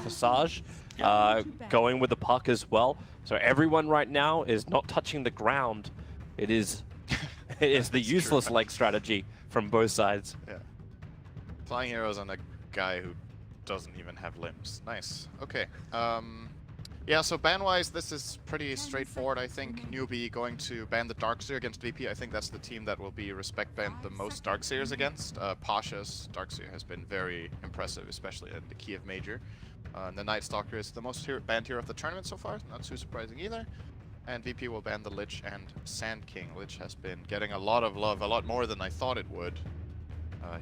Visage, going with the puck as well. So everyone right now is not touching the ground. It is, it is the useless leg strategy from both sides. Yeah. Flying arrows on a guy who doesn't even have limbs. Nice. Okay. Yeah, so ban-wise, this is pretty straightforward, I think. Newbee going to ban the Darkseer against VP. I think that's the team that will be respect banned the most Darkseers against. Pasha's Darkseer has been very impressive, especially in the Kiev Major. And the Night Stalker is the most banned hero of the tournament so far, not too surprising either. And VP will ban the Lich and Sand King. Lich has been getting a lot of love, a lot more than I thought it would.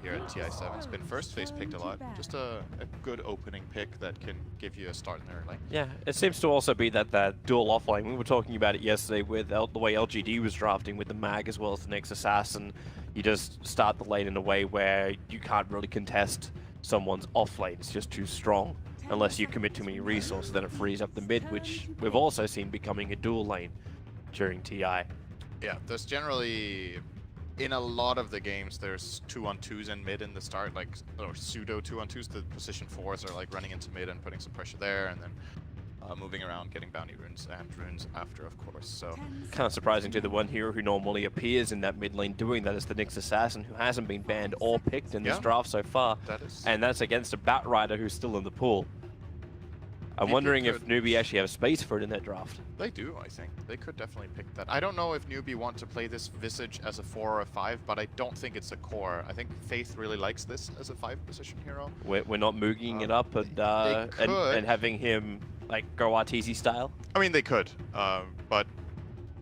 Here at TI7. It's been first phase picked a lot. Just a good opening pick that can give you a start in the early lane. Yeah, it seems to also be that dual offlane. We were talking about it yesterday with the way LGD was drafting with the Mag as well as the next Assassin. You just start the lane in a way where you can't really contest someone's offlane. It's just too strong unless you commit too many resources. Then it frees up the mid, which we've also seen becoming a dual lane during TI. Yeah, there's generally... in a lot of the games, there's 2-on-2s in mid in the start, like, or pseudo 2-on-2s. The position 4s are like running into mid and putting some pressure there, and then moving around, getting bounty runes and runes after, of course. So kind of surprising to the one hero who normally appears in that mid lane doing that is the Nyx Assassin, who hasn't been banned or picked in this draft so far. And that's against a Batrider who's still in the pool. I'm wondering if Newbee actually have space for it in that draft. They do, I think. They could definitely pick that. I don't know if Newbee want to play this Visage as a 4 or a 5, but I don't think it's a core. I think Faith really likes this as a 5 position hero. We're not mooging it up and having him like go RTZ style? I mean, they could, but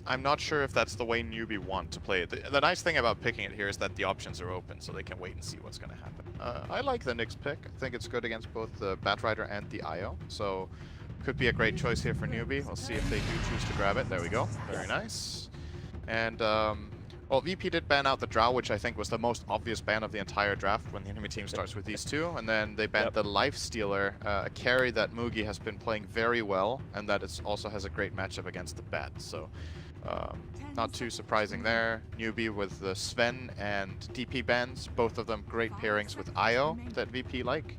I'm not sure if that's the way Newbee want to play it. The nice thing about picking it here is that the options are open, so they can wait and see what's going to happen. I like the Nyx pick. I think it's good against both the Batrider and the IO, so could be a great choice here for Newbee. We'll see if they do choose to grab it. There we go. Very nice. And, well, VP did ban out the Drow, which I think was the most obvious ban of the entire draft when the enemy team starts with these two. And then they banned the Lifestealer, a carry that Mugi has been playing very well, and that is also has a great matchup against the Bat. So, not too surprising there. Newbee with the Sven and DP bans, both of them great pairings with IO that VP like.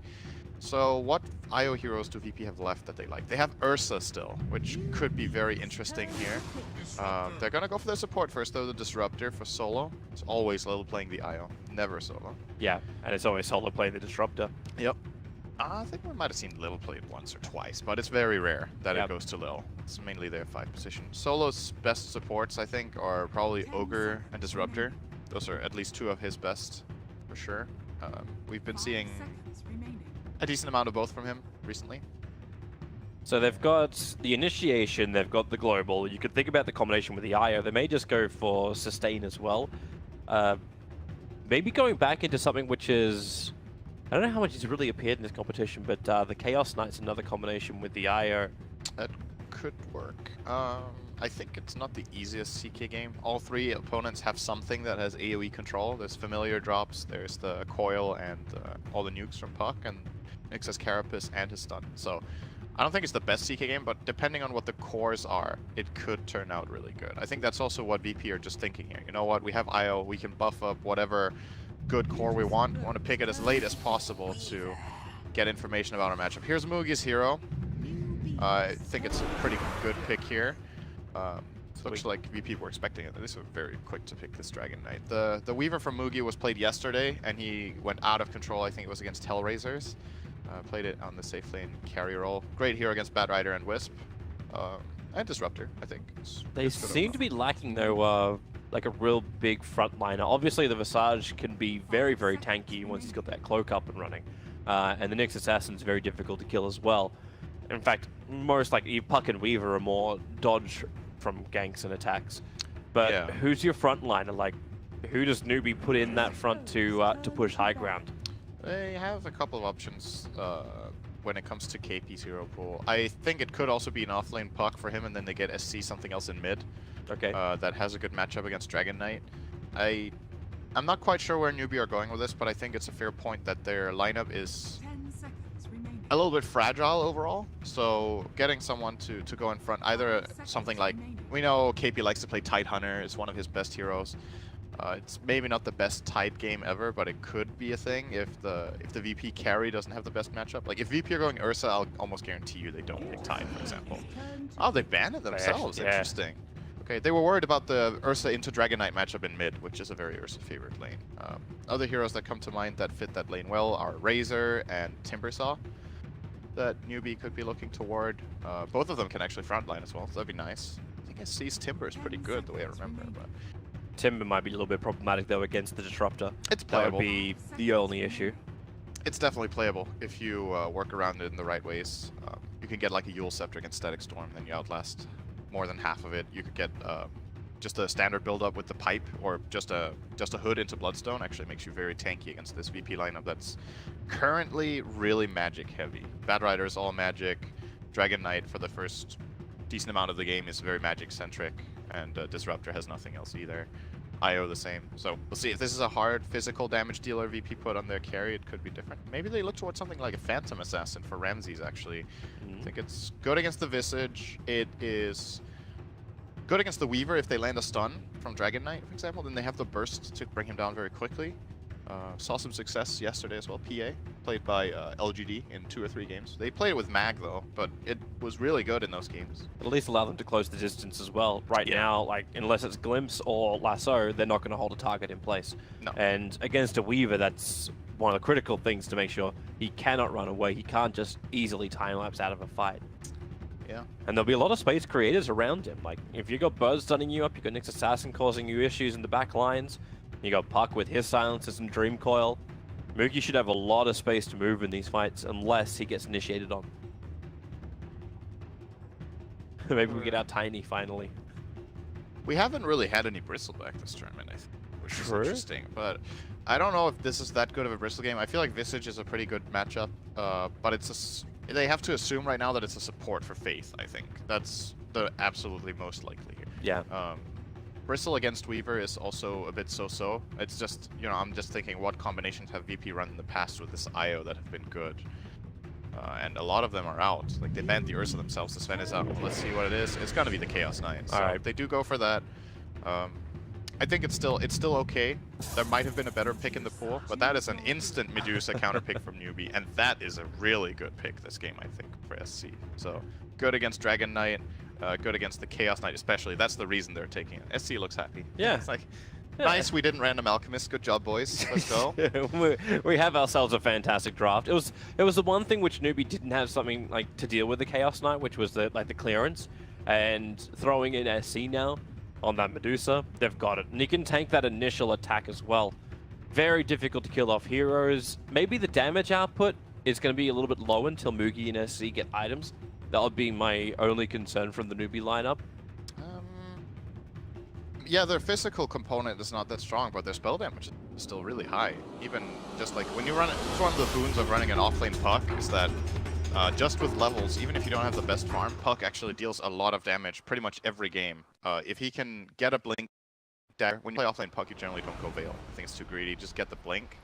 So what IO heroes do VP have left that they like? They have Ursa still, which could be very interesting here. They're gonna go for their support first though, the Disruptor for solo. It's always Lil playing the IO, never solo. Yeah, and it's always solo playing the Disruptor. Yep. I think we might have seen Lil play it once or twice, but it's very rare that it goes to Lil. It's mainly their 5 position. Solo's best supports, I think, are probably Ogre and Disruptor. Those are at least 2 of his best, for sure. We've been seeing a decent amount of both from him recently. So they've got the Initiation, they've got the Global. You could think about the combination with the IO. They may just go for Sustain as well. Maybe going back into something which is... I don't know how much he's really appeared in this competition, but the Chaos Knight's another combination with the IO. That could work. I think it's not the easiest CK game. All 3 opponents have something that has AoE control. There's familiar drops, there's the coil and all the nukes from Puck, and Nyx has Carapace and his stun. So I don't think it's the best CK game, but depending on what the cores are, it could turn out really good. I think that's also what VP are just thinking here. You know what, we have IO, we can buff up whatever good core we want. We want to pick it as late as possible to get information about our matchup. Here's Mugi's hero. I think it's a pretty good pick here. Looks like VP were expecting it. They were very quick to pick this Dragon Knight. The Weaver from Mugi was played yesterday, and he went out of control. I think it was against HellRaisers. Played it on the safe lane carry role. Great hero against Batrider and Wisp. And Disruptor, I think. They seem to be lacking, though, like a real big frontliner. Obviously, the Visage can be very, very tanky once he's got that cloak up and running. And the Nyx Assassin is very difficult to kill as well. In fact, most like Puck and Weaver are more dodge from ganks and attacks. But who's your frontliner? Like, who does Newbee put in that front to push high ground? They have a couple of options when it comes to KP's hero pool. I think it could also be an offlane Puck for him, and then they get SC something else in mid. Okay. That has a good matchup against Dragon Knight. I'm not quite sure where Newbee are going with this, but I think it's a fair point that their lineup is a little bit fragile overall. So getting someone to go in front, either something like, we know KP likes to play Tidehunter, it's one of his best heroes. It's maybe not the best tied game ever, but it could be a thing if the VP carry doesn't have the best matchup. Like if VP are going Ursa, I'll almost guarantee you they don't pick Tide, for example. Oh, they banned it themselves. Yeah. Interesting. Okay, they were worried about the Ursa into Dragon Knight matchup in mid, which is a very Ursa favored lane. Other heroes that come to mind that fit that lane well are Razor and Timbersaw, that Newbee could be looking toward. Both of them can actually frontline as well, so that'd be nice. I think SC's Timber is pretty good, the way I remember, but Timber might be a little bit problematic though against the Disruptor. it's That playable. would be the only issue. It's definitely playable if you work around it in the right ways. You can get like a Yule Scepter against Static Storm, then you outlast more than half of it. You could get just a standard build-up with the pipe, or just a hood into Bloodstone. Actually makes you very tanky against this VP lineup that's currently really magic heavy. Bad Rider is all magic. Dragon Knight for the first decent amount of the game is very magic centric, and Disruptor has nothing else either. IO the same. So we'll see if this is a hard physical damage dealer VP put on their carry. It could be different. Maybe they look towards something like a Phantom Assassin for Ramses actually. I think it's good against the Visage. It is good against the Weaver if they land a stun from Dragon Knight, for example. Then they have the burst to bring him down very quickly. Saw some success yesterday as well. PA, played by LGD in 2 or 3 games. They played it with Mag though, but it was really good in those games. At least allow them to close the distance as well. Right Yeah. now, like unless it's Glimpse or Lasso, they're not going to hold a target in place. No. And against a Weaver, that's one of the critical things to make sure he cannot run away. He can't just easily time-lapse out of a fight. Yeah. And there'll be a lot of space creators around him. Like, if you got Bird stunning you up, you got Nyx Assassin causing you issues in the back lines, you got Puck with his silences and Dream Coil. Mookie should have a lot of space to move in these fights unless he gets initiated on. Maybe we get out Tiny finally. We haven't really had any Bristleback this tournament, I think, which is True. interesting. But I don't know if this is that good of a Bristle game. I feel like Visage is a pretty good matchup, but they have to assume right now that it's a support for Faith, I think. That's the absolutely most likely here. Yeah. Bristle against Weaver is also a bit so-so. It's just, you know, I'm just thinking what combinations have VP run in the past with this IO that have been good. And a lot of them are out. Like, they banned the Ursa themselves. The Sven is out. Let's see what it is. It's gonna be the Chaos Knight. So Alright. they do go for that. I think it's still okay. There might have been a better pick in the pool, but that is an instant Medusa counter pick from Newbee, and that is a really good pick this game, I think, for SC. So good against Dragon Knight, good against the Chaos Knight especially. That's the reason they're taking it. SC looks happy. Yeah. It's like, nice, we didn't random Alchemist. Good job, boys. Let's go. we have ourselves a fantastic draft. It was the one thing which Newbee didn't have something like to deal with the Chaos Knight, which was the clearance, and throwing in SC now on that Medusa, they've got it. And you can tank that initial attack as well. Very difficult to kill off heroes. Maybe the damage output is going to be a little bit low until Moogie and SC get items. That would be my only concern from the Newbee lineup. Yeah, their physical component is not that strong, but their spell damage is still really high. Even just like when you run it, it's one of the boons of running an offlane Puck is that just with levels, even if you don't have the best farm, Puck actually deals a lot of damage pretty much every game. If he can get a blink dagger, when you play offlane Puck, you generally don't go Veil. I think it's too greedy. Just get the blink.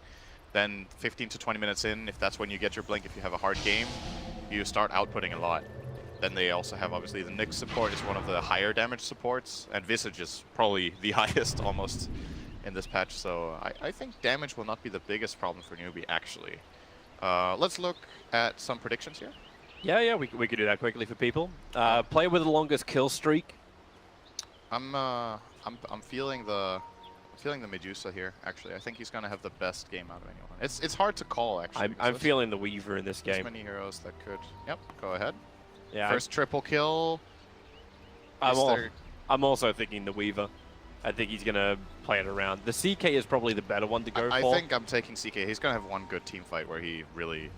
Then 15 to 20 minutes in, if that's when you get your blink, if you have a hard game, you start outputting a lot. Then they also have, obviously, the Nyx support is one of the higher damage supports, and Visage is probably the highest almost in this patch. So I think damage will not be the biggest problem for Newbee, actually. Let's look at some predictions here. Yeah, we could do that quickly for people. Player with the longest kill streak. I'm feeling the Medusa here. Actually, I think he's gonna have the best game out of anyone. It's hard to call actually. I'm feeling the Weaver in this There's game. many heroes that could. Yep, go ahead. Yeah, First triple kill. I'm also thinking the Weaver. I think he's gonna play it around. The CK is probably the better one to go I for. think I'm taking CK. He's gonna have one good team fight where he really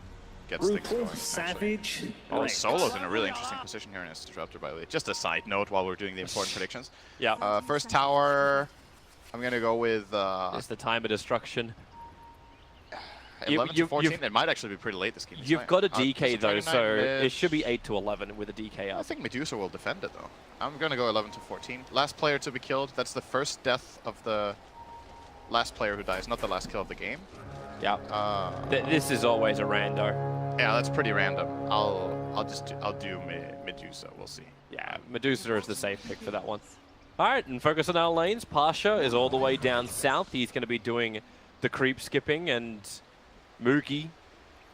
gets things going. Savage. Oh, Solo's in a really interesting position here in his Disruptor, by the way. Just a side note while we're doing the important predictions. Yeah. First tower, I'm gonna go with It's the time of destruction. 11 to 14. It might actually be pretty late this game. You've got a DK there's a though, Dragon so Knight it mid. should be 8 to 11 with a DK I up. think Medusa will defend it though. I'm gonna go 11 to 14. Last player to be killed. That's the first death of the last player who dies, not the last kill of the game. Yeah. This is always a rando. Yeah, that's pretty random. I'll do Medusa. We'll see. Yeah, Medusa is the safe pick for that one. Alright, and focus on our lanes. Pasha is all the way down south. He's going to be doing the creep skipping, and Mookie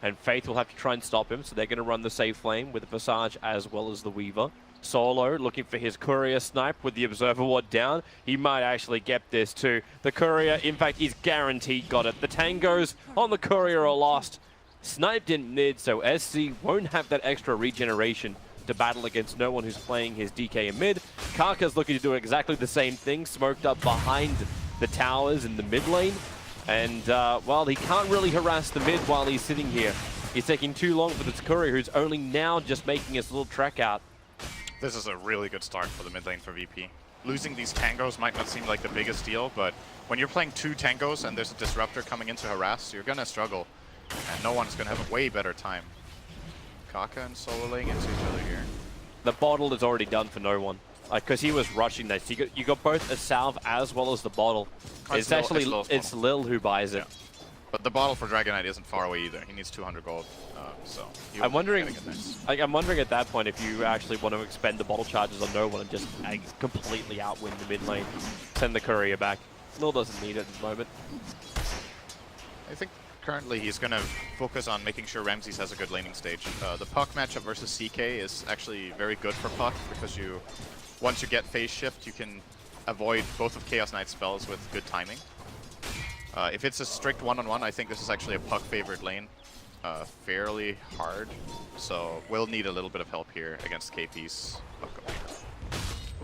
and Faith will have to try and stop him, so they're going to run the safe lane with the Visage as well as the Weaver. Solo looking for his Courier snipe with the Observer Ward down. He might actually get this too. The Courier, in fact, is guaranteed got it. The Tangos on the Courier are lost. Sniped in mid, so SC won't have that extra regeneration to battle against no one who's playing his DK in mid. Karka's looking to do exactly the same thing, smoked up behind the towers in the mid lane. And, well, he can't really harass the mid while he's sitting here. He's taking too long for this Courier, who's only now just making his little trek out. This is a really good start for the mid lane for VP. Losing these tangos might not seem like the biggest deal, but when you're playing 2 tangos and there's a disruptor coming in to harass, you're gonna struggle. And no one's gonna have a way better time. Kaka and Solo laying into each other here. The bottle is already done for no one. Because he was rushing this. You got both a salve as well as the bottle. It's actually Lil who buys it. Yeah. But the bottle for Dragon Knight isn't far away either. He needs 200 gold, so I'm wondering at that point if you actually want to expend the bottle charges on no one and just completely outwin the mid lane, send the Courier back. Lil doesn't need it at the moment. I think currently he's going to focus on making sure Ramses has a good laning stage. The Puck matchup versus CK is actually very good for Puck because once you get phase shift, you can avoid both of Chaos Knight's spells with good timing. If it's a strict one-on-one, I think this is actually a Puck-favored lane. Fairly hard, so we'll need a little bit of help here against KP's Puck.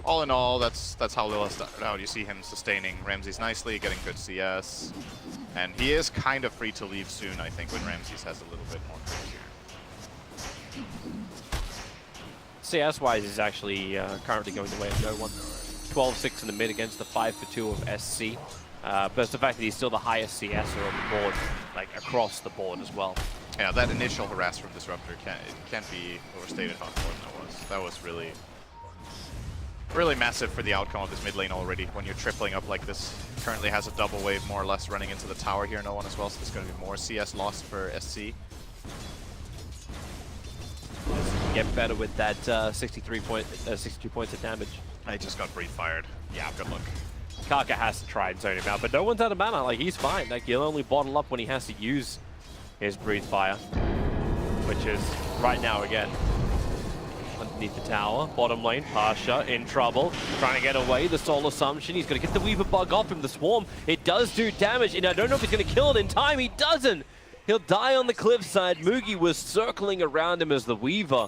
All in all, that's how Lil started out. You see him sustaining Ramses nicely, getting good CS, and he is kind of free to leave soon, I think, when Ramses has a little bit more here. CS-wise is actually currently going the way of no one. 12-6 in the mid against the 5-2 of SC. But it's the fact that he's still the highest CSer on the board, like across the board as well. Yeah, that initial harass from Disruptor can't be overstated how important that was. That was really massive for the outcome of this mid lane already. When you're tripling up like this, currently has a double wave more or less running into the tower here, no one as well, so there's going to be more CS lost for SC. Get better with that 62 points of damage. I just got breathe fired. Yeah, good luck. Kaka has to try and zone him out, but no one's out of mana. Like, he's fine. Like, he'll only bottle up when he has to use his breathe fire, which is right now again. Underneath the tower, bottom lane, Pasha in trouble, trying to get away. The Soul Assumption, he's going to get the Weaver bug off him. The Swarm, it does do damage, and I don't know if he's going to kill it in time. He doesn't. He'll die on the cliffside. Mugi was circling around him as the Weaver.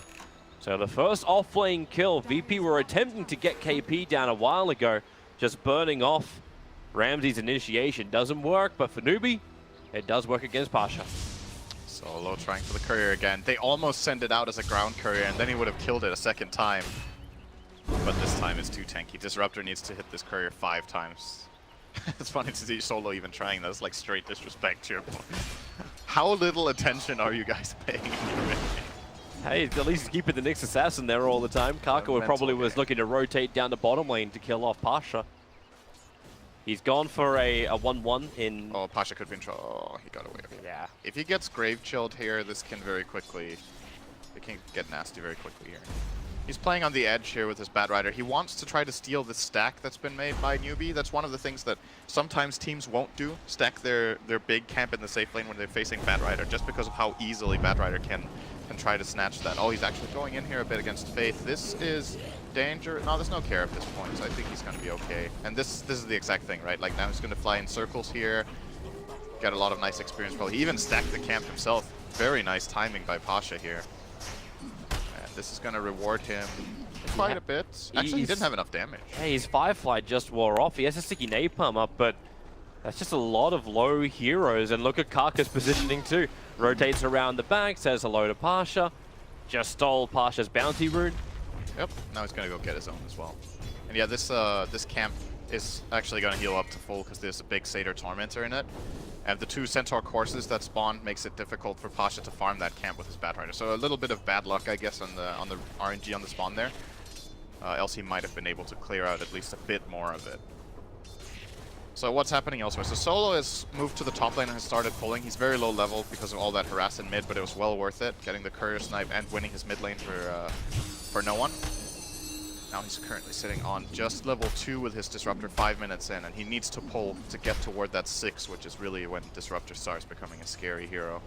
So the first off-lane kill. VP were attempting to get KP down a while ago, just burning off Ramses' initiation. Doesn't work, but for Newbee, it does work against Pasha. Solo trying for the Courier again. They almost send it out as a ground Courier, and then he would have killed it a second time. But this time it's too tanky. Disruptor needs to hit this Courier 5 times. It's funny to see Solo even trying that. It's like straight disrespect to your point. How little attention are you guys paying in your mid? Hey, at least keeping the Nyx Assassin there all the time. Kaka probably was looking to rotate down the bottom lane to kill off Pasha. He's gone for a 1-1 in... Oh, Pasha could be in trouble. Oh, he got away. Okay. Yeah. If he gets Grave Chilled here, this can very quickly... It can get nasty very quickly here. He's playing on the edge here with his Batrider. He wants to try to steal the stack that's been made by Newbee. That's one of the things that sometimes teams won't do. Stack their big camp in the safe lane when they're facing Batrider, just because of how easily Batrider can try to snatch that. Oh, he's actually going in here a bit against Faith. This is danger. No, there's no care at this point, so I think he's going to be okay. And this is the exact thing, right? Like, now he's going to fly in circles here, get a lot of nice experience. Probably he even stacked the camp himself. Very nice timing by Pasha here. And this is going to reward him quite a bit. Actually, he didn't have enough damage. Hey, his Firefly just wore off. He has a sticky napalm up, but that's just a lot of low heroes. And look at Kaka's positioning too. Rotates around the back, says hello to Pasha. Just stole Pasha's bounty rune. Yep, now he's going to go get his own as well. And yeah, this camp is actually going to heal up to full because there's a big Satyr Tormentor in it. And the 2 Centaur courses that spawn makes it difficult for Pasha to farm that camp with his Batrider. So a little bit of bad luck, I guess, on the RNG on the spawn there. Else he might have been able to clear out at least a bit more of it. So what's happening elsewhere? So Solo has moved to the top lane and has started pulling. He's very low level because of all that harass in mid, but it was well worth it, getting the Courier snipe and winning his mid lane for no one. Now he's currently sitting on just level 2 with his Disruptor 5 minutes in, and he needs to pull to get toward that 6, which is really when Disruptor starts becoming a scary hero.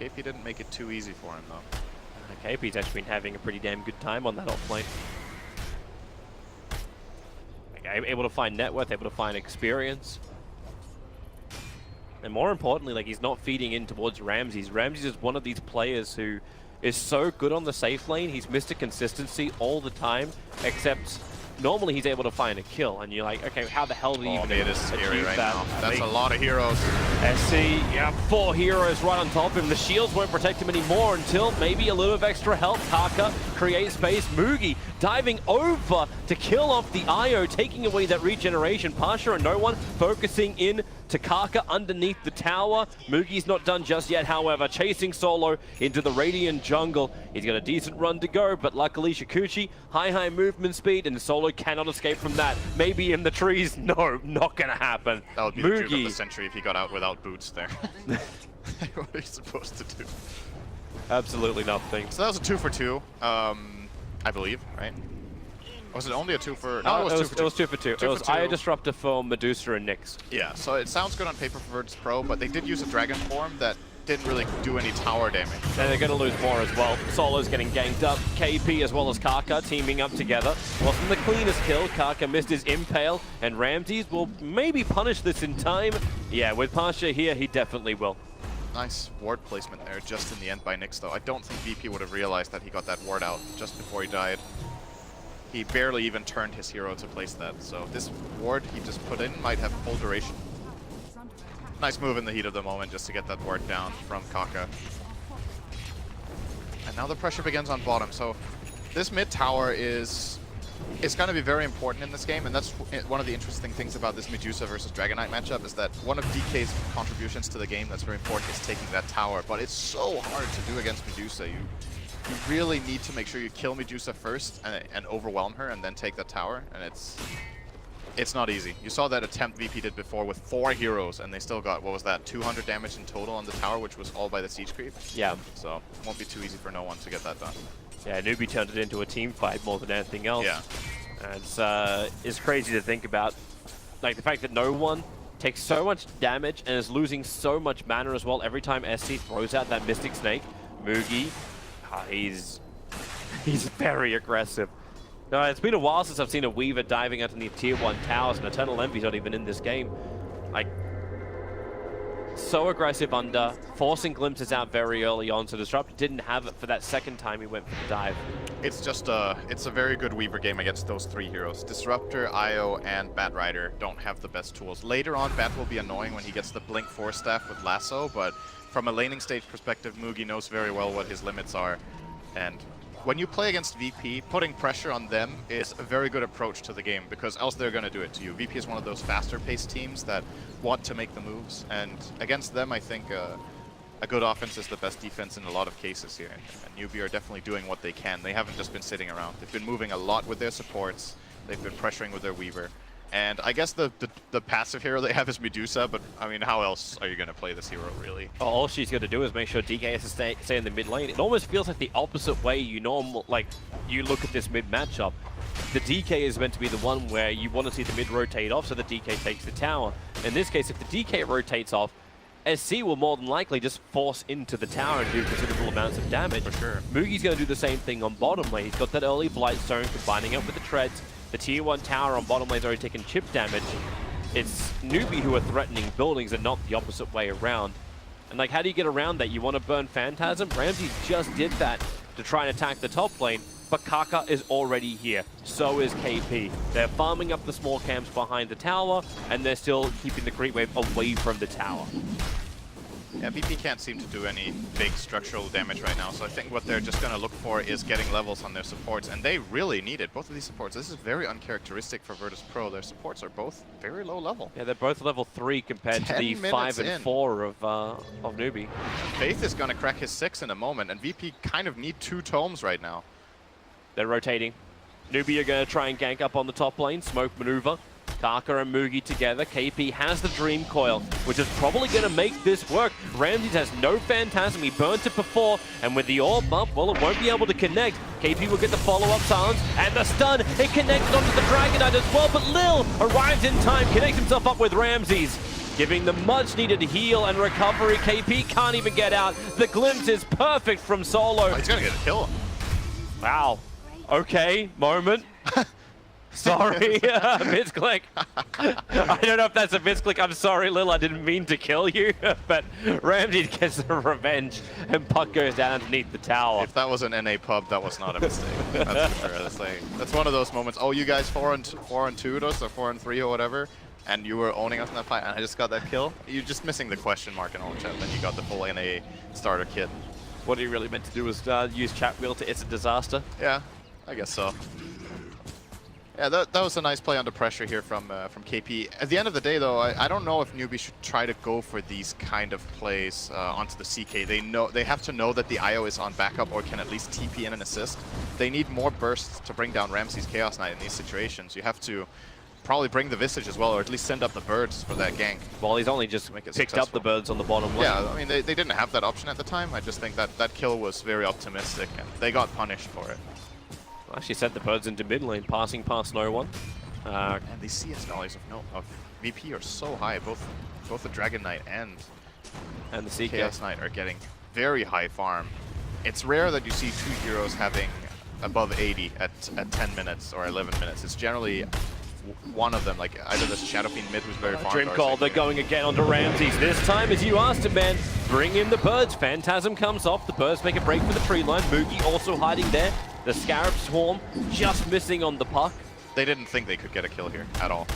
KP didn't make it too easy for him, though. KP's actually been having a pretty damn good time on that off lane. Like, able to find net worth, able to find experience. And more importantly, like, he's not feeding in towards Ramses. Ramses is one of these players who is so good on the safe lane. He's Mr. Consistency all the time, except normally he's able to find a kill. And you're like, okay, how the hell did he even it is scary right that? now. That's a lot of heroes. SC, yeah, 4 heroes right on top of him. The shields won't protect him anymore until maybe a little bit of extra help. Kaka creates space. Mugi diving over to kill off the IO, taking away that regeneration. Pasha and no one focusing in to Kaka underneath the tower. Mugi's not done just yet, however, chasing Solo into the Radiant jungle. He's got a decent run to go, but luckily Shikuchi, high movement speed, and Solo cannot escape from that. Maybe in the trees. No, not gonna happen. That would be the juke of the century if he got out without boots there. What are you supposed to do? Absolutely nothing. So that was a 2 for 2, I believe, right? Was it only a 2 for... No, it was 2 for 2. It was Io Disruptor for Medusa and Nyx. Yeah, so it sounds good on paper for Virtus.pro, but they did use a Dragon form that didn't really do any tower damage. And they're going to lose more as well. Solo's getting ganked up. KP as well as Kaka teaming up together. Wasn't the cleanest kill. Kaka missed his impale, and Ramses will maybe punish this in time. Yeah, with Pasha here, he definitely will. Nice ward placement there just in the end by Nyx, though. I don't think VP would have realized that he got that ward out just before he died. He barely even turned his hero to place that, so this ward he just put in might have full duration. Nice move in the heat of the moment just to get that ward down from Kaka. And now the pressure begins on bottom, so this mid tower is going to be very important in this game, and that's one of the interesting things about this Medusa versus Dragon Knight matchup, is that one of DK's contributions to the game that's very important is taking that tower, but it's so hard to do against Medusa. You really need to make sure you kill Medusa first and overwhelm her and then take that tower, and it's not easy. You saw that attempt VP did before with 4 heroes, and they still got, what was that, 200 damage in total on the tower, which was all by the siege creep. Yeah. So it won't be too easy for no one to get that done. Yeah, Newbee turned it into a team fight more than anything else. Yeah. And it's crazy to think about, like, the fact that no one takes so much damage and is losing so much mana as well every time SC throws out that Mystic Snake. Mugi, he's very aggressive. No, it's been a while since I've seen a Weaver diving underneath tier 1 towers, and Eternal Envy's not even in this game. Like, so aggressive under, forcing glimpses out very early on, so Disruptor didn't have it for that second time he went for the dive. It's just it's a very good Weaver game against those 3 heroes. Disruptor, Io, and Bat Rider don't have the best tools. Later on, Bat will be annoying when he gets the Blink 4 staff with Lasso, but from a laning stage perspective, Mugi knows very well what his limits are. And when you play against VP, putting pressure on them is a very good approach to the game, because else they're going to do it to you. VP is one of those faster-paced teams that want to make the moves, and against them, I think a good offense is the best defense in a lot of cases here. And Newbee are definitely doing what they can. They haven't just been sitting around. They've been moving a lot with their supports. They've been pressuring with their Weaver. And I guess the passive hero they have is Medusa, but I mean, how else are you going to play this hero, really? All she's going to do is make sure DK has to stay in the mid lane. It almost feels like the opposite way you look at this mid matchup. The DK is meant to be the one where you want to see the mid rotate off so the DK takes the tower. In this case, if the DK rotates off, SC will more than likely just force into the tower and do considerable amounts of damage. For sure. Mugi's going to do the same thing on bottom lane. He's got that early Blight Stone combining up with the treads. The tier 1 tower on bottom lane's already taken chip damage. It's Newbee who are threatening buildings and not the opposite way around. And like, how do you get around that? You want to burn Phantasm? Ramsey just did that to try and attack the top lane, but Kaka is already here. So is KP. They're farming up the small camps behind the tower, and they're still keeping the creep wave away from the tower. Yeah, VP can't seem to do any big structural damage right now, so I think what they're just going to look for is getting levels on their supports, and they really need it. Both of these supports, this is very uncharacteristic for Virtus.pro. Their supports are both very low level. Yeah, they're both level 3 compared to the 5 and 4 of Newbee. Faith is going to crack his 6 in a moment, and VP kind of need 2 tomes right now. They're rotating. Newbee are going to try and gank up on the top lane, smoke maneuver. Kaka and Mugi together. KP has the Dream Coil, which is probably going to make this work. Ramses has no Phantasm. He burnt it before, and with the orb up, well, it won't be able to connect. KP will get the follow-up silence, and the stun. It connected onto the Dragon Knight as well, but Lil arrives in time, connects himself up with Ramses, giving the much-needed heal and recovery. KP can't even get out. The glimpse is perfect from Solo. Oh, he's going to get a kill. Wow. Okay, moment. Sorry, misclick. I don't know if that's a misclick. I'm sorry, Lil, I didn't mean to kill you. But Ramsey gets the revenge, and Puck goes down underneath the tower. If that was an NA pub, that was not a mistake. That's for sure. That's one of those moments. Oh, you guys 4-2 to us, or 4-3 or whatever, and you were owning us in that fight, and I just got that kill. You're just missing the question mark in all chat, and then you got the full NA starter kit. What he really meant to do was use chat wheel to it's a disaster. Yeah, I guess so. Yeah, that was a nice play under pressure here from KP. At the end of the day, though, I don't know if Newbee should try to go for these kind of plays onto the CK. They have to know that the IO is on backup or can at least TP in an assist. They need more bursts to bring down Ramsey's Chaos Knight in these situations. You have to probably bring the Visage as well, or at least send up the birds for that gank. Well, he's only just picked up the birds on the bottom lane. Yeah, I mean, they didn't have that option at the time. I just think that kill was very optimistic, and they got punished for it. Actually sent the birds into mid lane, passing past no one. And the CS values of VP are so high. Both the Dragon Knight and the CK Chaos Knight are getting very high farm. It's rare that you see two heroes having above 80 at 10 minutes or 11 minutes. It's generally one of them, like either the Shadow Fiend mid who's very farmed. Dream Call, they're going again onto Ramses. This time, as you asked him, man, bring in the birds. Phantasm comes off. The birds make a break for the tree line. Mugi also hiding there. The Scarab Swarm just missing on the Puck. They didn't think they could get a kill here at all.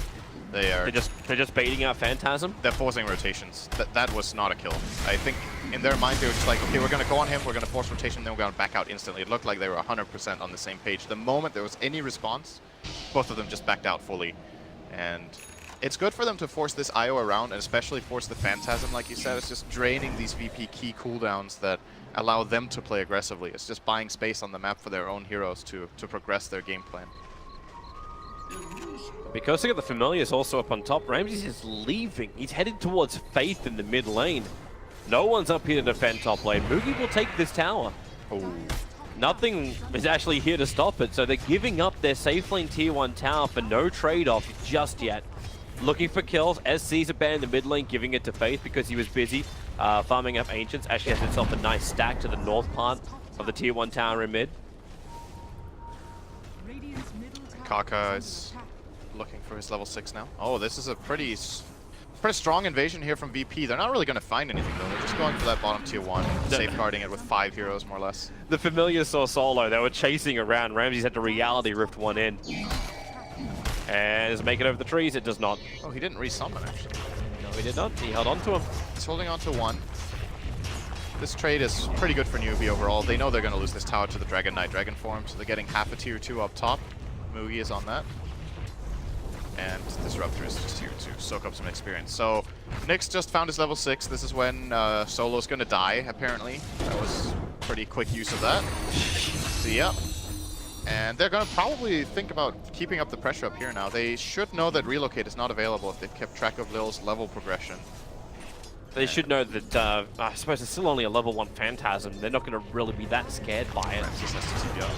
They're just baiting out Phantasm. They're forcing rotations. That was not a kill. I think in their mind they were just like, okay, we're gonna go on him, we're gonna force rotation, then we're gonna back out instantly. It looked like they were 100% on the same page. The moment there was any response, both of them just backed out fully. And it's good for them to force this IO around, and especially force the Phantasm, like you said. It's just draining these VP key cooldowns that allow them to play aggressively. It's just buying space on the map for their own heroes to progress their game plan. Because they got the Familiars also up on top, Ramses is leaving. He's headed towards Faith in the mid lane. No one's up here to defend top lane. Mugi will take this tower. Oh. Nothing is actually here to stop it, so they're giving up their safe lane tier 1 tower for no trade-off just yet. Looking for kills. SC's abandoned the mid lane, giving it to Faith because he was busy farming up Ancients. Actually has himself a nice stack to the north part of the tier 1 tower in mid. Kaka is looking for his level 6 now. Oh, this is a pretty strong invasion here from VP. They're not really going to find anything, though. They're just going for that bottom tier 1, safeguarding it with 5 heroes, more or less. The Familiars saw Solo. They were chasing around. Ramses had to reality rift one in. And does it make it over the trees? It does not. Oh, he didn't resummon, actually. No, he did not. He held on to him. He's holding on to 1. This trade is pretty good for Newbee overall. They know they're going to lose this tower to the Dragon Knight Dragon form, so they're getting half a tier 2 up top. Mugi is on that. And Disruptor is just tier 2, soak up some experience. So, Nyx just found his level 6. This is when Solo's going to die, apparently. That was pretty quick use of that. See ya. And they're going to probably think about keeping up the pressure up here now. They should know that Relocate is not available if they've kept track of Lil's level progression. They should know that, I suppose it's still only a level 1 Phantasm. They're not going to really be that scared by it. Ramses has to TP up.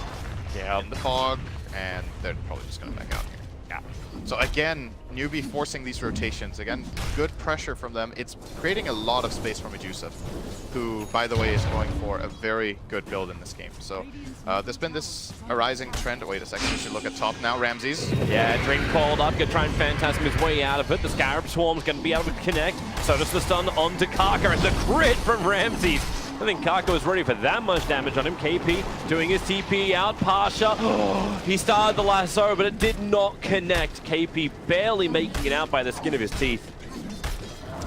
Yeah. In the fog, and they're probably just going to back out here. Yeah. So again, Newbee forcing these rotations. Again, good pressure from them. It's creating a lot of space for Medusa, who, by the way, is going for a very good build in this game. So there's been this arising trend. Wait a second, we should look at top now. Ramses. Yeah, Dream called up, gonna try and Phantasm his way out of it. The Scarab Swarm's gonna be able to connect. So does the stun onto Kaka, and the crit from Ramses. I think Kaka was ready for that much damage on him. KP doing his TP out. Pasha, he started the lasso, but it did not connect. KP barely making it out by the skin of his teeth.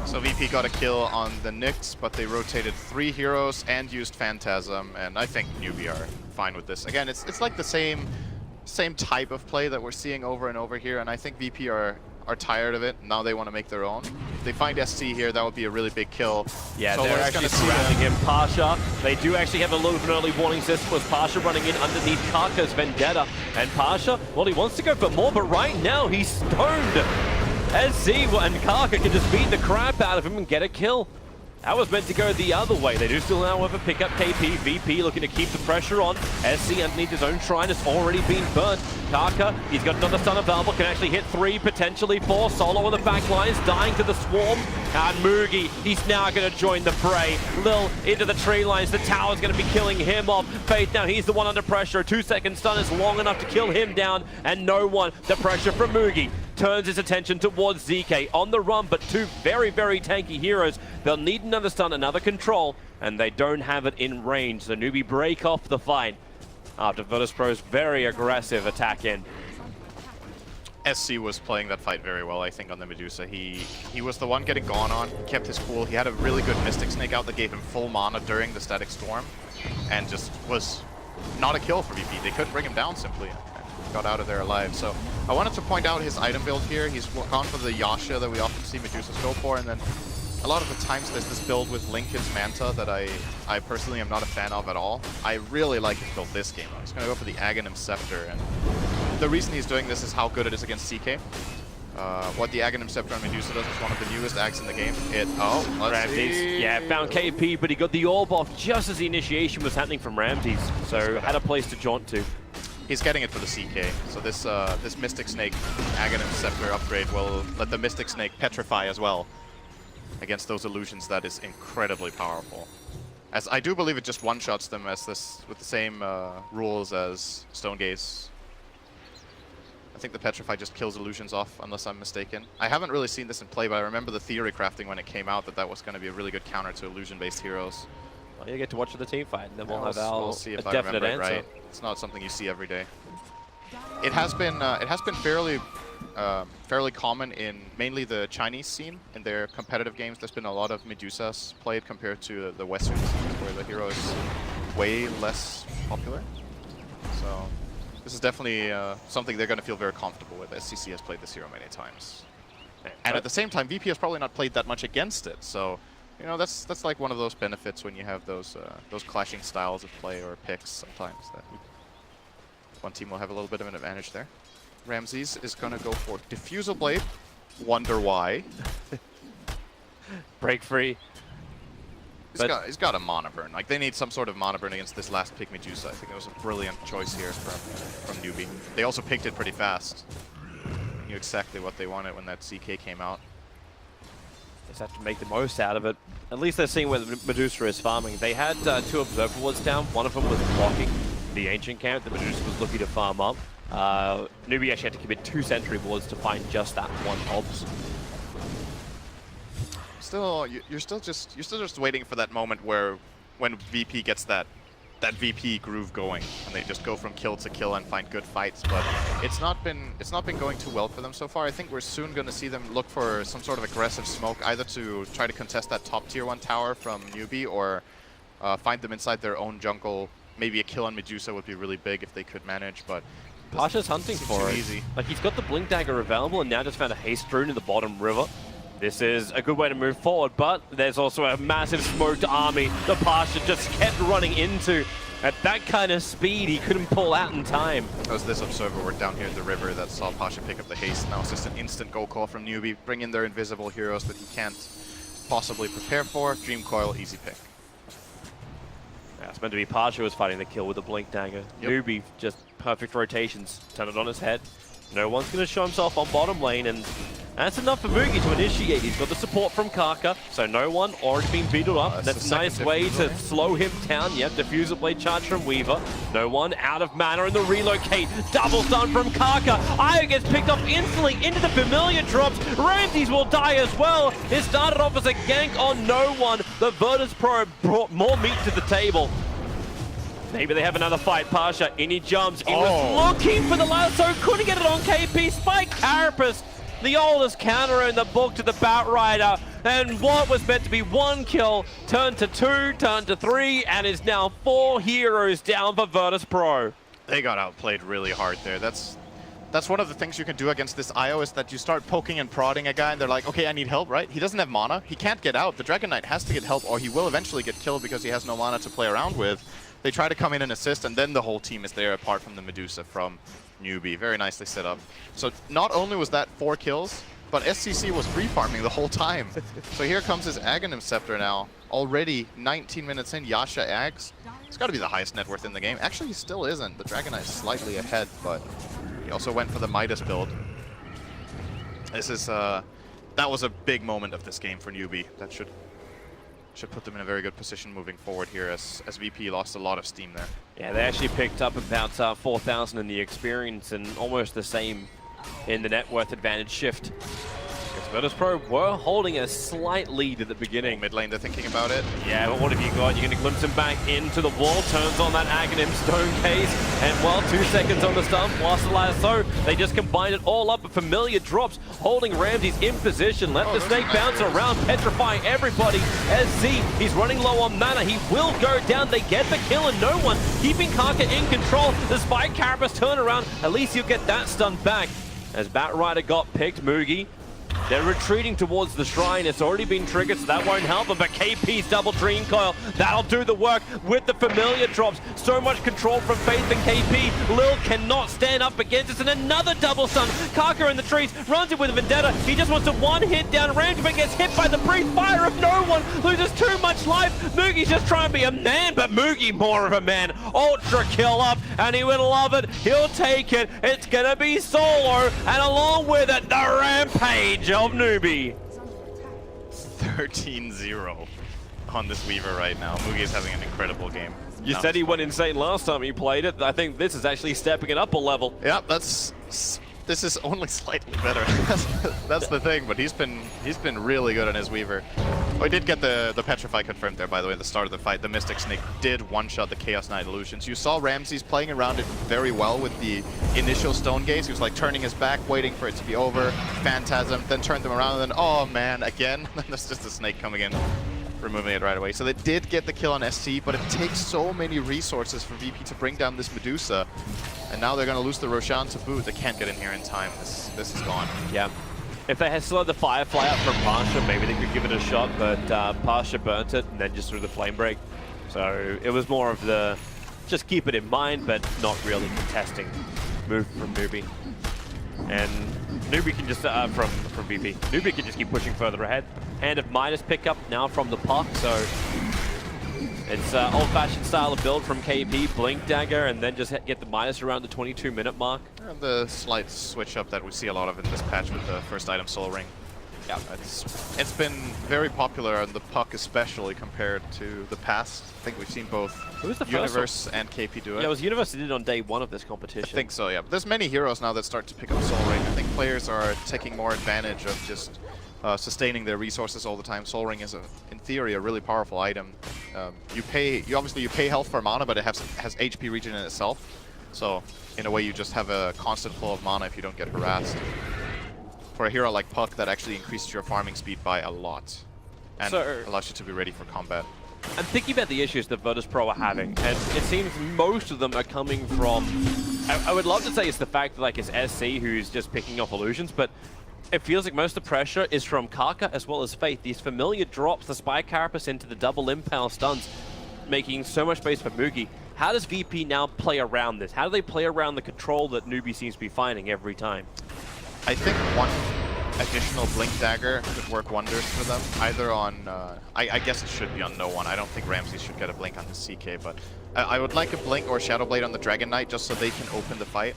So VP got a kill on the Nyx, but they rotated 3 heroes and used Phantasm, and I think Newbee are fine with this. Again, it's like the same type of play that we're seeing over and over here, and I think VP are tired of it. Now they want to make their own. If they find SC here, that would be a really big kill. Yeah, so they're actually surrounding him. Pasha, they do actually have a little bit of an early warning system with Pasha running in underneath Kaka's Vendetta. And Pasha, well, he wants to go for more, but right now he's stoned. SC and Karka can just beat the crap out of him and get a kill. That was meant to go the other way. They do still, however, pick up KP. VP looking to keep the pressure on. SC underneath his own shrine has already been burnt. Karka, he's got another stun available, can actually hit 3, potentially 4. Solo on the back lines, dying to the swarm. And Mugi, he's now going to join the fray. Lil into the tree lines. The tower's going to be killing him off. Faith now, he's the one under pressure. A 2-second stun is long enough to kill him down. And no one, the pressure from Mugi turns his attention towards ZK on the run, but two very, very tanky heroes. They'll need another stun, another control, and they don't have it in range. So Newbee break off the fight after Virtus.pro's very aggressive attack in. SC was playing that fight very well, I think, on the Medusa. He was the one getting gone on, kept his cool. He had a really good Mystic Snake out that gave him full mana during the Static Storm, and just was not a kill for VP. They couldn't bring him down simply. Got out of there alive. So I wanted to point out his item build here. He's gone for the Yasha that we often see Medusas go for, and then a lot of the times there's this build with Linken's Manta that I personally am not a fan of at all. I really like his build this game. He's going to go for the Aghanim Scepter, and the reason he's doing this is how good it is against CK. What the Aghanim Scepter on Medusa does is one of the newest Ags in the game. Let's see. Yeah, found KP, but he got the orb off just as the initiation was happening from Ramses, so had a place to jaunt to. He's getting it for the CK. So this Mystic Snake Aghanim Scepter upgrade will let the Mystic Snake petrify as well against those illusions. That is incredibly powerful. As I do believe it just one-shots them as this with the same rules as Stone Gaze. I think the Petrify just kills illusions off, unless I'm mistaken. I haven't really seen this in play, but I remember the theory crafting when it came out that was going to be a really good counter to illusion-based heroes. Well, you get to watch the team fight, and then we'll have we'll see if a I definite remember answer. it right. It's not something you see every day. It has been fairly common in mainly the Chinese scene. In their competitive games, there's been a lot of Medusas played compared to the Western scenes, where the hero is way less popular. So this is definitely something they're going to feel very comfortable with. SCC has played this hero many times, and at the same time, VP has probably not played that much against it. So, you know, that's like one of those benefits when you have those clashing styles of play or picks sometimes. That one team will have a little bit of an advantage there. Ramses is going to go for Diffusal Blade. Wonder why. Break free. He's got a mana burn. Like, they need some sort of mana burn against this last pick Medusa. I think it was a brilliant choice here from Newbee. They also picked it pretty fast. Knew exactly what they wanted when that CK came out. Just have to make the most out of it. At least they're seeing where the Medusa is farming. They had 2 Observer Wards down. One of them was blocking the Ancient Camp. The Medusa was looking to farm up. Newbee actually had to commit 2 Sentry Wards to find just that one Obs. You're still just waiting for that moment when VP gets that VP groove going, and they just go from kill to kill and find good fights. But it's not been going too well for them so far. I think we're soon going to see them look for some sort of aggressive smoke, either to try to contest that top tier 1 tower from Newbee, or find them inside their own jungle. Maybe a kill on Medusa would be really big if they could manage, but Pasha's hunting for it. Easy. Like, he's got the Blink Dagger available and now just found a Haste Rune in the bottom river. This is a good way to move forward, but there's also a massive smoked army that Pasha just kept running into. At that kind of speed, he couldn't pull out in time. That was this Observer Ward down here in the river that saw Pasha pick up the haste. Now it's just an instant go call from Newbee. Bring in their invisible heroes that he can't possibly prepare for. Dream Coil, easy pick. Yeah, it's meant to be Pasha who was fighting the kill with the Blink Dagger. Yep. Newbee, just perfect rotations. Turn it on his head. No one's going to show himself on bottom lane, and that's enough for Mugi to initiate. He's got the support from Karka, so no one already been beaten up. That's a nice way to slow him down. Yep, Diffusal Blade charge from Weaver. No one out of mana in the relocate. Double stun from Karka. Io gets picked up instantly into the familiar drops. Ramses will die as well. It started off as a gank on no one. The Virtus.pro brought more meat to the table. Maybe they have another fight. Pasha, in he jumps. He was looking for the lasso, couldn't get it on KP. Spike Carapace, the oldest counter in the book to the Batrider. And what was meant to be 1 kill turned to 2, turned to 3, and is now 4 heroes down for Virtus.pro. They got outplayed really hard there. That's one of the things you can do against this IO, is that you start poking and prodding a guy and they're like, okay, I need help, right? He doesn't have mana. He can't get out. The Dragon Knight has to get help, or he will eventually get killed because he has no mana to play around with. They try to come in and assist, and then the whole team is there apart from the Medusa from Newbee. Very nicely set up. So not only was that 4 kills, but SCC was free farming the whole time. So here comes his Aghanim Scepter now. Already 19 minutes in, Yasha Ags. It's got to be the highest net worth in the game. Actually, he still isn't. The Dragon Knight is slightly ahead, but he also went for the Midas build. This is, that was a big moment of this game for Newbee. That should put them in a very good position moving forward here, as VP lost a lot of steam there. Yeah, they actually picked up about 4,000 in the experience and almost the same in the net worth advantage shift. Virtus.pro were holding a slight lead at the beginning. Mid lane, they're thinking about it. Yeah, but what have you got? You're going to glimpse him back into the wall, turns on that Aghanim Stone Case, and well, 2 seconds on the stump, whilst the lasso, they just combined it all up, but Familiar drops, holding Ramses in position, let the snake bounce around, petrifying everybody. As Z, he's running low on mana, he will go down, they get the kill, and no one keeping Kaka in control. The Spike Carapace turn around, at least you'll get that stun back. As Batrider got picked, Moogie, they're retreating towards the shrine. It's already been triggered, so that won't help them. But KP's double Dream Coil, that'll do the work with the Familiar drops. So much control from Faith and KP. Lil cannot stand up against it, and another double stun. Kaka in the trees, runs it with a Vendetta. He just wants to one hit down range, but gets hit by the brief fire of no one. Loses too much life. Moogie's just trying to be a man, but Moogie more of a man. Ultra kill up, and he would love it. He'll take it. It's gonna be solo, and along with it, the rampage of Newbee. 13-0 on this Weaver right now. Moogie is having an incredible game. You said he went insane last time he played it. I think this is actually stepping it up a level. Yeah, this is only slightly better. That's the thing, but he's been really good on his Weaver. Oh, he did get the Petrify confirmed there, by the way, at the start of the fight. The Mystic Snake did one-shot the Chaos Knight Illusions. You saw Ramses playing around it very well with the initial Stone Gaze. He was like turning his back, waiting for it to be over, Phantasm, then turned them around, and then, oh man, again. Then there's just a Snake coming in, removing it right away. So they did get the kill on SC, but it takes so many resources for VP to bring down this Medusa. And now they're going to lose the Roshan to boot. They can't get in here in time. This is gone. Yeah. If they had slowed the Firefly up from Pasha, maybe they could give it a shot, but Pasha burnt it and then just threw the Flame Break. So it was more of the just keep it in mind, but not really contesting move from Newbee. And Newbee can just, from VP, Newbee can just keep pushing further ahead. Hand of Midas pickup now from the puck, so it's old-fashioned style of build from KP, Blink Dagger, and then just get the Midas around the 22-minute mark. And the slight switch up that we see a lot of in this patch with the first item Soul Ring. Yeah, it's been very popular on the puck, especially compared to the past. I think we've seen both Universe and KP do it. Yeah, it was Universe that did it on day one of this competition. I think so, yeah. But there's many heroes now that start to pick up Soul Ring. I think players are taking more advantage of just sustaining their resources all the time. Soul Ring is, in theory, a really powerful item. You obviously pay health for mana, but it has HP regen in itself. So in a way, you just have a constant flow of mana if you don't get harassed. For a hero like Puck, that actually increases your farming speed by a lot and allows you to be ready for combat. I'm thinking about the issues that Virtus.pro are having, and it seems most of them are coming from... I would love to say it's the fact that it's SC who's just picking off illusions, but it feels like most of the pressure is from Kaka as well as Faith. These Familiar drops the Spike Carapace into the double impale stuns, making so much space for Moogie. How does VP now play around this? How do they play around the control that Newbee seems to be finding every time? I think one additional Blink Dagger could work wonders for them. Either on, I guess it should be on no one. I don't think Ramses should get a Blink on his CK, but I would like a Blink or Shadow Blade on the Dragon Knight just so they can open the fight.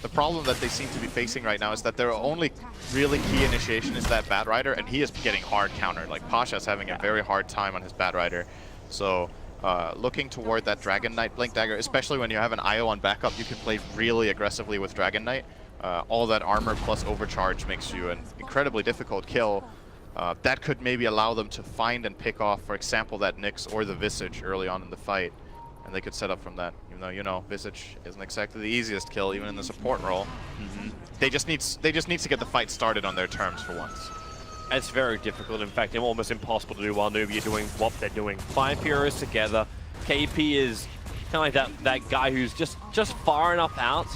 The problem that they seem to be facing right now is that their only really key initiation is that Batrider, and he is getting hard countered. Like, Pasha's having a very hard time on his Batrider. So, looking toward that Dragon Knight Blink Dagger, especially when you have an IO on backup, you can play really aggressively with Dragon Knight. All that armor plus overcharge makes you an incredibly difficult kill. That could maybe allow them to find and pick off, for example, that Nyx or the Visage early on in the fight. And they could set up from that, even though, Visage isn't exactly the easiest kill, even in the support role. They just need to get the fight started on their terms for once. It's very difficult, in fact, almost impossible to do while Newbee are doing what they're doing. 5 heroes together. KP is kind of like that guy who's just far enough out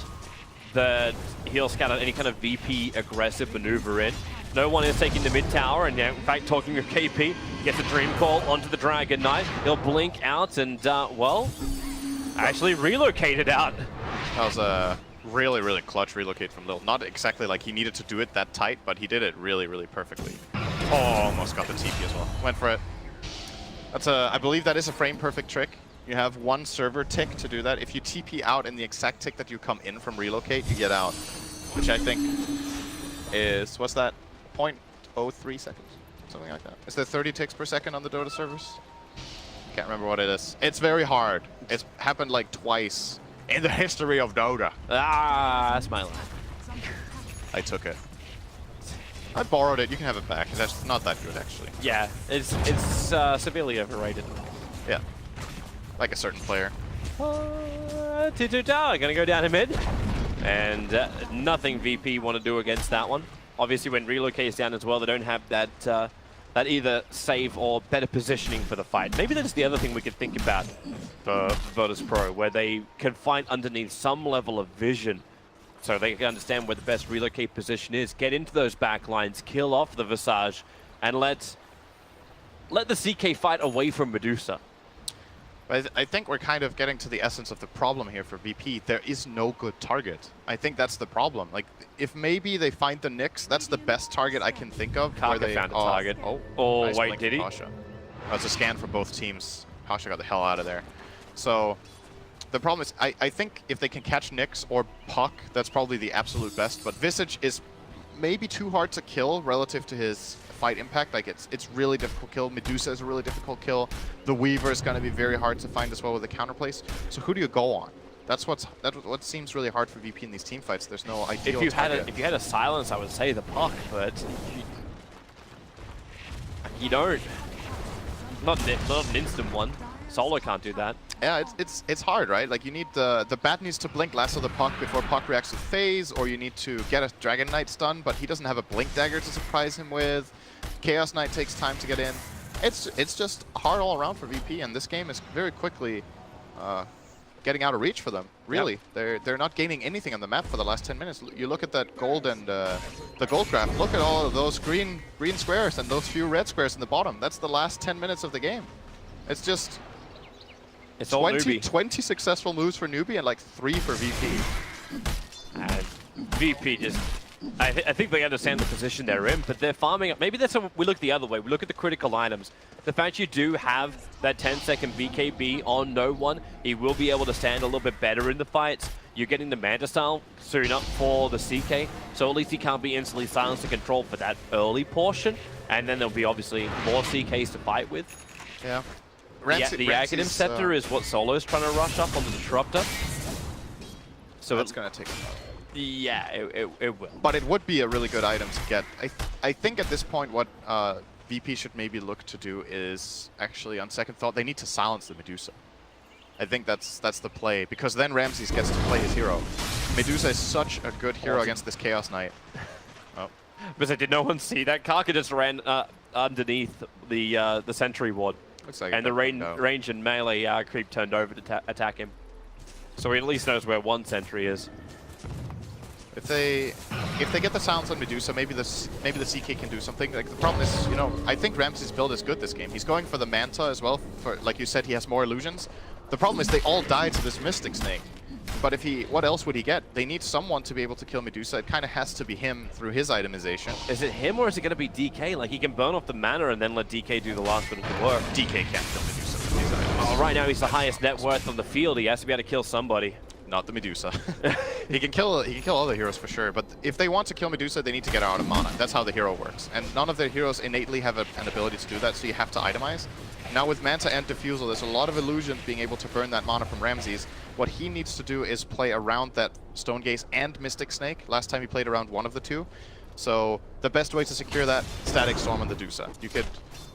that he'll scatter any kind of VP aggressive maneuver in. No one is taking the mid tower, and in fact, talking with KP, gets a Dream Call onto the Dragon Knight. He'll blink out and, well, actually relocated out. That was a Really, really clutch relocate from Lil. Not exactly like he needed to do it that tight, but he did it really, really perfectly. Oh, almost got the TP as well. Went for it. That's I believe that is a frame perfect trick. You have one server tick to do that. If you TP out in the exact tick that you come in from relocate, you get out. Which I think is, what's that? 0.03 seconds? Something like that. Is there 30 ticks per second on the Dota servers? Can't remember what it is. It's very hard. It's happened like twice in the history of Dota. Ah, that's my line. I took it. I borrowed it. You can have it back. That's not that good, actually. Yeah, it's severely overrated. Yeah. Like a certain player. Tower gonna go down in mid. And nothing VP want to do against that one. Obviously, when relocate is down as well, they don't have that that either save or better positioning for the fight. Maybe that's the other thing we could think about for Virtus.pro, where they can find underneath some level of vision so they can understand where the best relocate position is, get into those back lines, kill off the Visage, and let the CK fight away from Medusa. I think we're kind of getting to the essence of the problem here for VP. There is no good target. I think that's the problem. Like, if maybe they find the Nyx, that's the best target I can think of. Kaka found a target. Oh, nice wait, did he? Pasha. That's a scan for both teams. Pasha got the hell out of there. So, the problem is, I think if they can catch Nyx or Puck, that's probably the absolute best. But Visage is maybe too hard to kill relative to his fight impact. Like, it's really difficult kill. Medusa is a really difficult kill. The Weaver is going to be very hard to find as well with the counterplace. So who do you go on? That's what seems really hard for VP in these team fights. There's no ideal target. If you had a silence, I would say the Puck, but you don't. Not an instant one. Solo can't do that. Yeah, it's hard, right? Like, you need the bat needs to blink last of the Puck before Puck reacts to phase, or you need to get a Dragon Knight stun, but he doesn't have a blink dagger to surprise him with. Chaos Knight takes time to get in. It's just hard all around for VP, and this game is very quickly getting out of reach for them. Really, yep. They're not gaining anything on the map for the last 10 minutes. You look at that gold and the gold graph. Look at all of those green squares and those few red squares in the bottom. That's the last 10 minutes of the game. It's just. It's 20 successful moves for Newbee and like 3 for VP. And VP just, I think they understand the position they're in, but they're farming up. Maybe that's how we look the other way. We look at the critical items. The fact you do have that 10-second BKB on no one, he will be able to stand a little bit better in the fights. You're getting the Manta style soon up for the CK, so at least he can't be instantly silenced and controlled for that early portion. And then there'll be obviously more CKs to fight with. Yeah. The Aghanim Scepter is what Solo's trying to rush up on the Disruptor. So that's going to take a while. Yeah, it will. But it would be a really good item to get. I think at this point what VP should maybe look to do is, actually on second thought, they need to silence the Medusa. I think that's the play, because then Ramses gets to play his hero. Medusa is such a good hero against this Chaos Knight. Oh. Because did no one see that? Kaka just ran underneath the Sentry Ward. Looks like and the range and melee creep turned over to attack him. So he at least knows where one sentry is. If they get the silence on Medusa, maybe the CK can do something. Like, the problem is, you know, I think Ramses' build is good this game. He's going for the Manta as well. For, like you said, he has more illusions. The problem is they all die to this Mystic Snake. But if what else would he get? They need someone to be able to kill Medusa. It kind of has to be him through his itemization. Is it him or is it going to be DK? Like, he can burn off the mana and then let DK do the last bit of the work. DK can't kill Medusa with these items. Oh, right now he's the highest net worth on the field. He has to be able to kill somebody. Not the Medusa. He can kill other heroes for sure, but if they want to kill Medusa, they need to get out of mana. That's how the hero works. And none of their heroes innately have an ability to do that, so you have to itemize. Now with Manta and Diffusal, there's a lot of illusions being able to burn that mana from Ramses. What he needs to do is play around that Stone Gaze and Mystic Snake. Last time he played around one of the two. So the best way to secure that, Static Storm on the Medusa.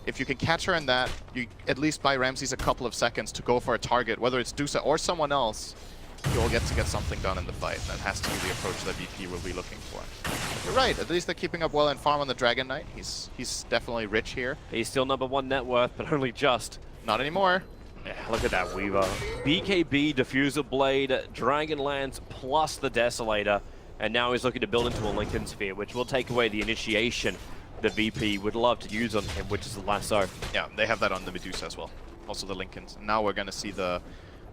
If you can catch her in that, you at least buy Ramses a couple of seconds to go for a target, whether it's Dusa or someone else. You'll get something done in the fight. That has to be the approach that VP will be looking for. You're right, at least they're keeping up well in farm on the Dragon Knight. He's definitely rich here. He's still #1 net worth, but only just. Not anymore. Yeah, look at that Weaver. BKB, Diffuser Blade, Dragonlance, plus the Desolator. And now he's looking to build into a Lincoln Sphere, which will take away the initiation the VP would love to use on him, which is the Lasso. Yeah, they have that on the Medusa as well. Also the Lincolns. And now we're going to see the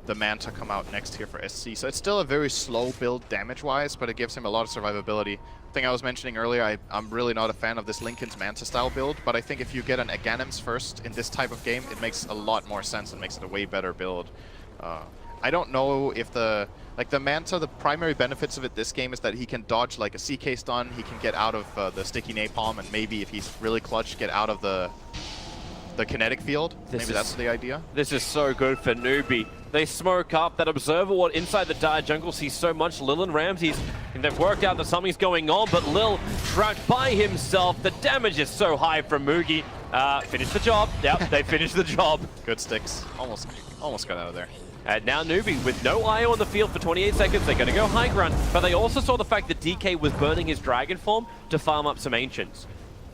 the Manta come out next here for SC. So it's still a very slow build damage-wise, but it gives him a lot of survivability. Thing I was mentioning earlier, I'm really not a fan of this Linken's Manta style build, but I think if you get an Aghanim's first in this type of game, it makes a lot more sense and makes it a way better build. I don't know if the Manta, the primary benefits of it this game is that he can dodge like a CK stun, he can get out of the sticky napalm, and maybe if he's really clutch, get out of the kinetic field. Maybe that's the idea. This is so good for Newbee. They smoke up. That Observer Ward inside the dire jungle sees so much. Lil and Ramses, and they've worked out that something's going on, but Lil trapped by himself. The damage is so high from Mugi. Finish the job. Yep, they finished the job. Good sticks. Almost got out of there. And now Newbee, with no IO on the field for 28 seconds, they're going to go high ground. But they also saw the fact that DK was burning his Dragon form to farm up some Ancients.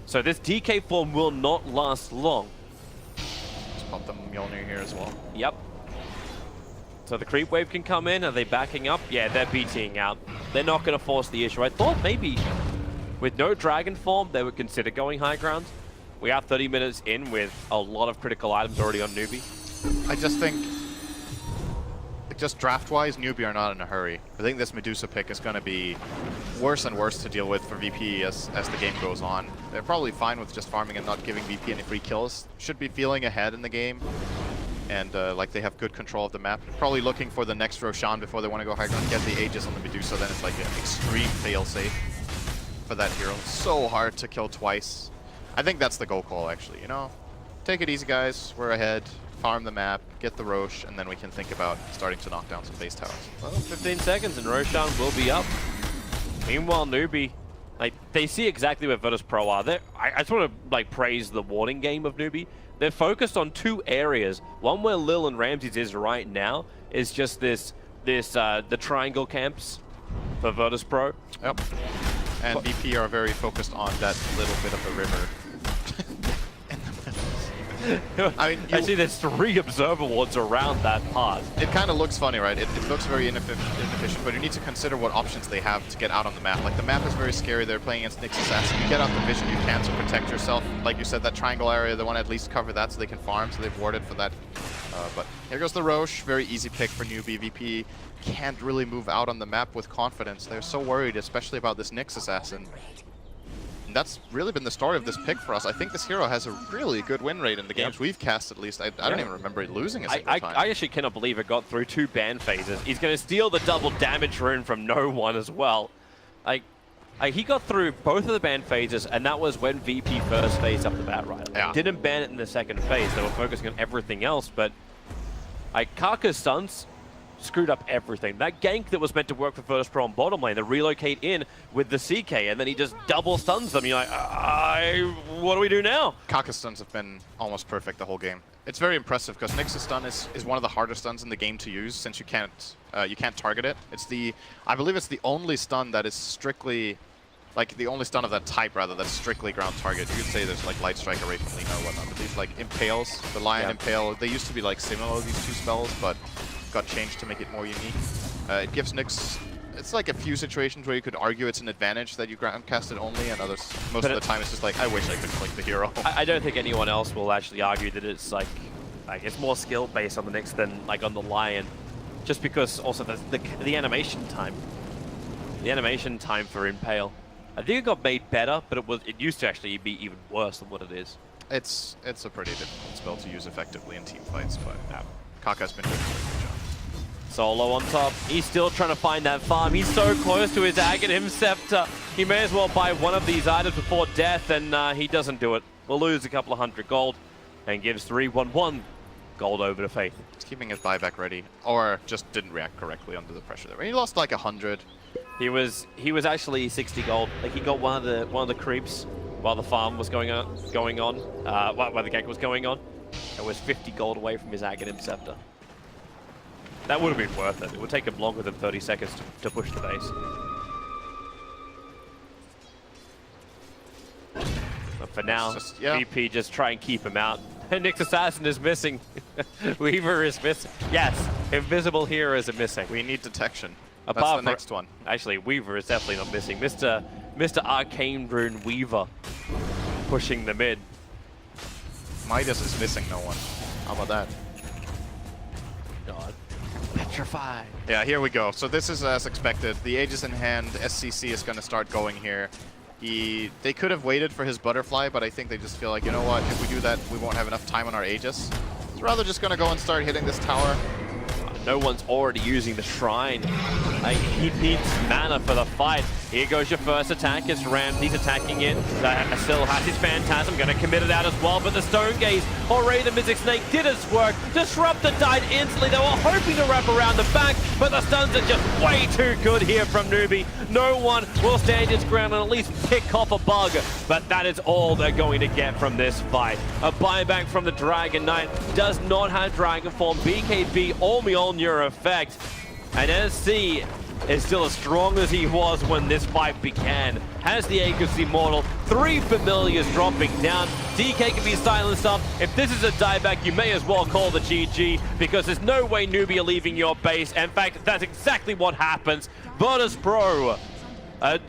So this DK form will not last long. Just pop the Mjolnir here as well. Yep. So the creep wave can come in. Are they backing up? Yeah, they're BTing out. They're not going to force the issue. I thought maybe with no Dragon form, they would consider going high ground. We are 30 minutes in with a lot of critical items already on Newbee. I just think, just draft-wise, Newbee are not in a hurry. I think this Medusa pick is going to be worse and worse to deal with for VP as the game goes on. They're probably fine with just farming and not giving VP any free kills. Should be feeling ahead in the game. And like they have good control of the map. Probably looking for the next Roshan before they want to go high ground, get the Aegis on the Medusa, then it's like an extreme fail-safe for that hero. So hard to kill twice. I think that's the go call, actually, you know? Take it easy, guys. We're ahead. Farm the map, get the Rosh, and then we can think about starting to knock down some base towers. Well, 15 seconds and Roshan will be up. Meanwhile, Newbee, like, they see exactly where Virtus.pro are. I just want to like praise the warning game of Newbee. They're focused on two areas. One where Lil and Ramses is right now is just the triangle camps for Virtus.pro. Yep. And VP are very focused on that little bit of the river. I mean, actually, there's 3 observer wards around that part. It kind of looks funny, right? It looks very inefficient, but you need to consider what options they have to get out on the map. Like, the map is very scary. They're playing against Nyx Assassin. You get out the vision you can to protect yourself. Like you said, that triangle area, they want to at least cover that so they can farm, so they've warded for that. But here goes the Rosh. Very easy pick for Newbee. VP can't really move out on the map with confidence. They're so worried, especially about this Nyx Assassin. And that's really been the story of this pick for us. I think this hero has a really good win rate in the games we've cast, at least. I don't even remember it losing a single time. I actually cannot believe it got through 2 ban phases. He's going to steal the double damage rune from no one as well. He got through both of the ban phases, and that was when VP first phased up the bat right. Yeah. Didn't ban it in the second phase. They were focusing on everything else, but Kaka's stuns screwed up everything. That gank that was meant to work for Virtus.pro on bottom lane, the relocate in with the CK, and then he just double stuns them. You're like, what do we do now? Kaka's stuns have been almost perfect the whole game. It's very impressive because Nyx's stun is one of the hardest stuns in the game to use since you can't target it. I believe it's the only stun that is strictly, like the only stun of that type rather, that's strictly ground target. You could say there's like Light Strike, Array from Lina or whatnot, but these like impales, the Lion Impale, they used to be like similar, these 2 spells, but got changed to make it more unique. It gives Nyx, it's like a few situations where you could argue it's an advantage that you ground cast it only, and others, most of the time it's just like, I wish I could click the hero. I don't think anyone else will actually argue that it's like it's more skill based on the Nyx than like on the Lion, just because also the animation time. The animation time for Impale, I think it got made better, but it used to actually be even worse than what it is. It's a pretty difficult spell to use effectively in team fights, but Kaka's been doing a good job. Solo on top. He's still trying to find that farm. He's so close to his Aghanim Scepter. He may as well buy one of these items before death, and he doesn't do it. We'll lose a couple of 100 gold and gives 311 gold over to Faith. He's keeping his buyback ready, or just didn't react correctly under the pressure there. He lost like 100. He was actually 60 gold. Like, he got one of the creeps while the farm was going on, while the gank was going on. It was 50 gold away from his Aghanim Scepter. That would have been worth it. It would take him longer than 30 seconds to push the base. But for now, VP just try and keep him out. Nyx Assassin is missing. Weaver is missing. Yes, invisible heroes are missing. We need detection. That's the next one. Actually, Weaver is definitely not missing. Mr. Arcane Rune Weaver pushing the mid. Midas is missing no one. How about that? God. Electrify. Yeah, here we go. So this is as expected. The Aegis in hand, SCC is going to start going here. They could have waited for his butterfly, but I think they just feel like, you know what, if we do that, we won't have enough time on our Aegis. He's rather just going to go and start hitting this tower. No one's already using the shrine. He needs mana for the fight. Here goes your first attack. It's Ramsey's attacking it. Still has his Phantasm, going to commit it out as well. But the Stone Gaze, already the Mythic Snake did its work. Disruptor died instantly. They were hoping to wrap around the back, but the stuns are just way too good here from Newbee. No one will stand his ground and at least pick off a bug. But that is all they're going to get from this fight. A buyback from the Dragon Knight does not have Dragon Form. BKB only on your effect. And SC is still as strong as he was when this fight began. Has the Aegis Immortal, 3 Familiars dropping down. DK can be silenced up. If this is a dieback, you may as well call the GG, because there's no way Newbee are leaving your base. In fact, that's exactly what happens. Virtus.pro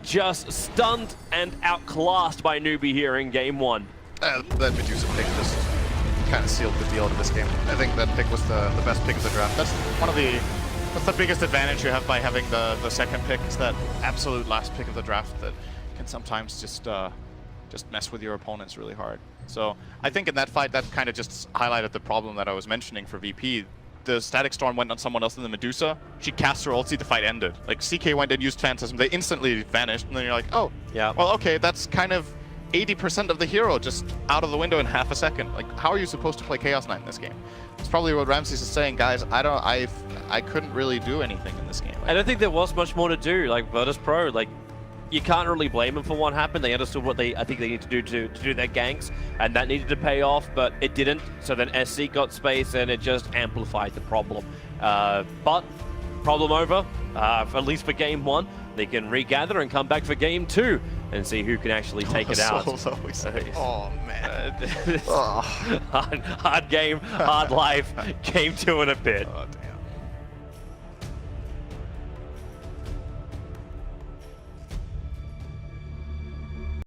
just stunned and outclassed by Newbee here in game 1. That Medusa pick just kind of sealed the deal in this game. I think that pick was the best pick of the draft. That's the biggest advantage you have by having the second pick, is that absolute last pick of the draft that can sometimes just mess with your opponents really hard. So I think in that fight, that kind of just highlighted the problem that I was mentioning for VP. The Static Storm went on someone else than the Medusa. She cast her ulti, the fight ended. Like, CK went and used Phantasm, they instantly vanished, and then you're like, oh, yeah, well, okay, that's kind of 80% of the hero just out of the window in half a second. Like, how are you supposed to play Chaos Knight in this game? It's probably what Ramses is saying, guys. I couldn't really do anything in this game. I don't think there was much more to do. Like, Virtus.pro, like, you can't really blame them for what happened. They understood what I think they need to do to do their ganks, and that needed to pay off, but it didn't. So then SC got space, and it just amplified the problem. But problem over, at least for game 1. They can regather and come back for game 2 and see who can actually take it out. Oh, man. Hard game, hard life, game 2 in a bit.